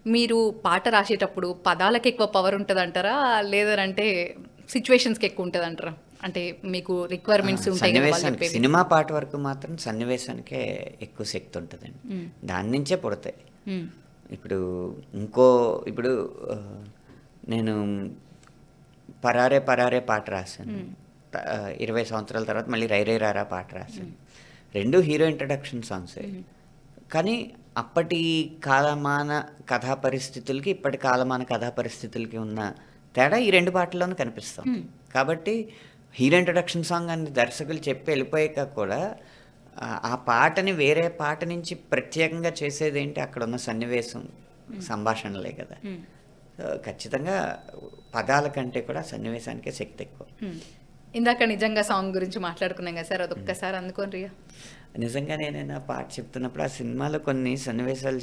మీరు పాట రాసేటప్పుడు పదాలకు ఎక్కువ పవర్ ఉంటదంటారా? లేదంటే సిట్యుయేషన్స్‌కి ఎక్కువ ఉంటదంటారా? అంటే మీకు రిక్వైర్మెంట్స్ ఉంటాయి కదా! వాళ్ళు సన్నివేశానికి చెప్పేవి. సినిమా పాట వరకు మాత్రం సన్నివేశానికే ఎక్కువ శక్తి ఉంటదండి. హ్మ్. దాని నుంచే పుడతాయి. హ్మ్. ఇప్పుడు ఇప్పుడు ఆహ్, నేను 'పరారే పరారే' పాట రాశాను. 20 సంవత్సరాల తర్వాత మళ్ళీ 'రై రై రారా' పాట రాశాను. 2 హీరో ఇంట్రడక్షన్ సాంగ్సే. కానీ అప్పటి కాలమాన కథా పరిస్థితులకి, ఇప్పటి కాలమాన కథా పరిస్థితులకి ఉన్న తేడా ఈ 2 పాటల్లోనూ కనిపిస్తాం. కాబట్టి హీరో ఇంట్రడక్షన్ సాంగ్ అని దర్శకులు చెప్పి వెళ్ళిపోయాక కూడా ఆ పాటని వేరే పాట నుంచి ప్రత్యేకంగా చేసేదేంటి అక్కడున్న సన్నివేశం, సంభాషణలే కదా! హ్మ్. ఖచ్చితంగా పదాల కంటే కూడా సన్నివేశానికే శక్తి ఎక్కువ. హ్మ్. ఇందాక నిజంగా సాంగ్ గురించి మాట్లాడుకున్నాం కదా సార్! అదొక్కసారి అందుకోండిగా. నిజంగా నేనైనా పాట చెప్తున్నప్పుడు ఆ సినిమాలో కొన్ని సన్నివేశాలు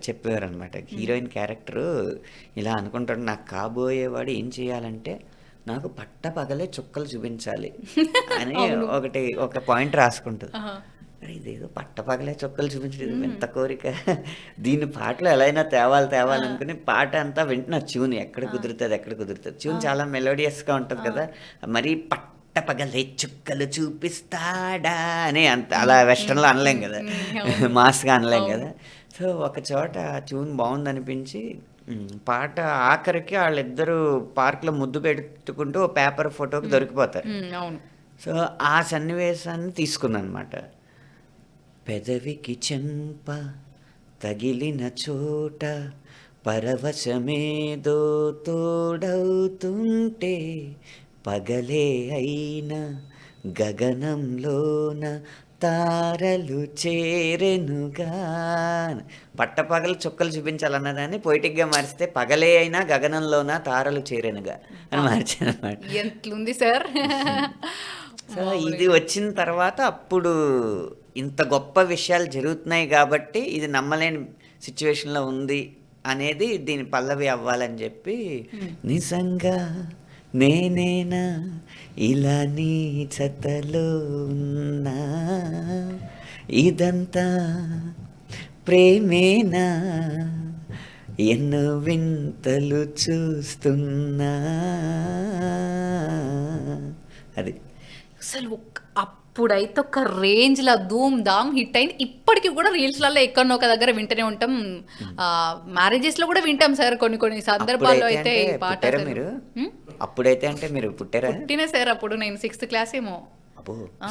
చెప్పేవారనమాట. హీరోయిన్ క్యారెక్టరు ఇలా అనుకుంటాడు, నాకు కాబోయేవాడు ఏం చేయాలంటే నాకు పట్టపగలే చుక్కలు చూపించాలి అని అవును. ఒక పాయింట్ రాసుకుంటది. ఆహా! అరే ఇదేదో పట్టపగలే చుక్కలు చూపించలేదు, ఎంత కోరిక, దీన్ని పాటలో ఎలా అయినా తేవాలనుకుని పాట అంతా వింటున్నా. ట్యూన్ ఎక్కడ కుదురుతుంది ట్యూన్ చాలా మెలోడియస్గా ఉంటుంది కదా, మరి పట్టపగలే చుక్కలు చూపిస్తాడా అని అంత అలా వెస్టర్న్లో అనలేం కదా, అవును. మాస్గా అనలేం అవును. కదా. సో ఒక చోట ట్యూన్ బాగుందనిపించి పాట ఆఖరికి వాళ్ళిద్దరూ పార్క్లో ముద్దు పెట్టుకుంటూ ఓ పేపర్ ఫోటోకి దొరికిపోతారు. అవును. సో ఆ సన్నివేశాన్ని తీసుకున్నానమాట. పెదవికి చెంప తగిలిన చోట పరవశమేదో తోడవుతుంటే పగలే అయిన గగనంలోన తారలు చేరెనుగా. పట్టపగలు చుక్కలు చూపించాలన్నదాన్ని పొయిటిక్గా మారిస్తే పగలే అయినా గగనంలోన తారలు చేరెనుగా అని మార్చానమాట. ఎంట్లుంది సార్? సో ఇది మామూలుగా. వచ్చిన తర్వాత అప్పుడు ఇంత గొప్ప విషయాలు జరుగుతున్నాయి కాబట్టి ఇది నమ్మలేని సిచ్యువేషన్‌లో ఉంది అనేది దీని పల్లవి అవ్వాలని చెప్పి, నిజంగా నేనేనా ఇలా నీ జతలో ఉన్నా, ఇదంతా ప్రేమేనా ఎన్నో వింతలు చూస్తున్నా, అది. అసలు అప్పుడైతే ఒక రేంజ్‌ల ధూమ్ ధామ్ హిట్ అయింది. ఇప్పటికి కూడా రీల్స్‌లలో ఎక్కడనో ఒక దగ్గర వింటూనే ఉంటాం. మ్యారేజెస్‌లో కూడా వింటాం సార్ కొన్ని కొన్ని సందర్భాల్లో అప్పుడైతే అయితే అంటే ఈ పాట పుట్టారా అసలు. మీరు? హ్మ్. అప్పుడైతే అంటే మీరు పుట్టారా? పుట్టిన సార్ అప్పుడు నేను 6థ్ క్లాస్ ఏమో. అబ్బో! ఆ!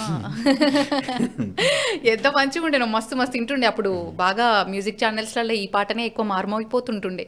ఎంత మంచిగుండెనో, మస్తు మస్తు ఇంటుండే అప్పుడు. బాగా మ్యూజిక్ ఛానెల్స్‌లలో ఈ పాటనే ఎక్కువ మారుమోగిపోతుంటుండే.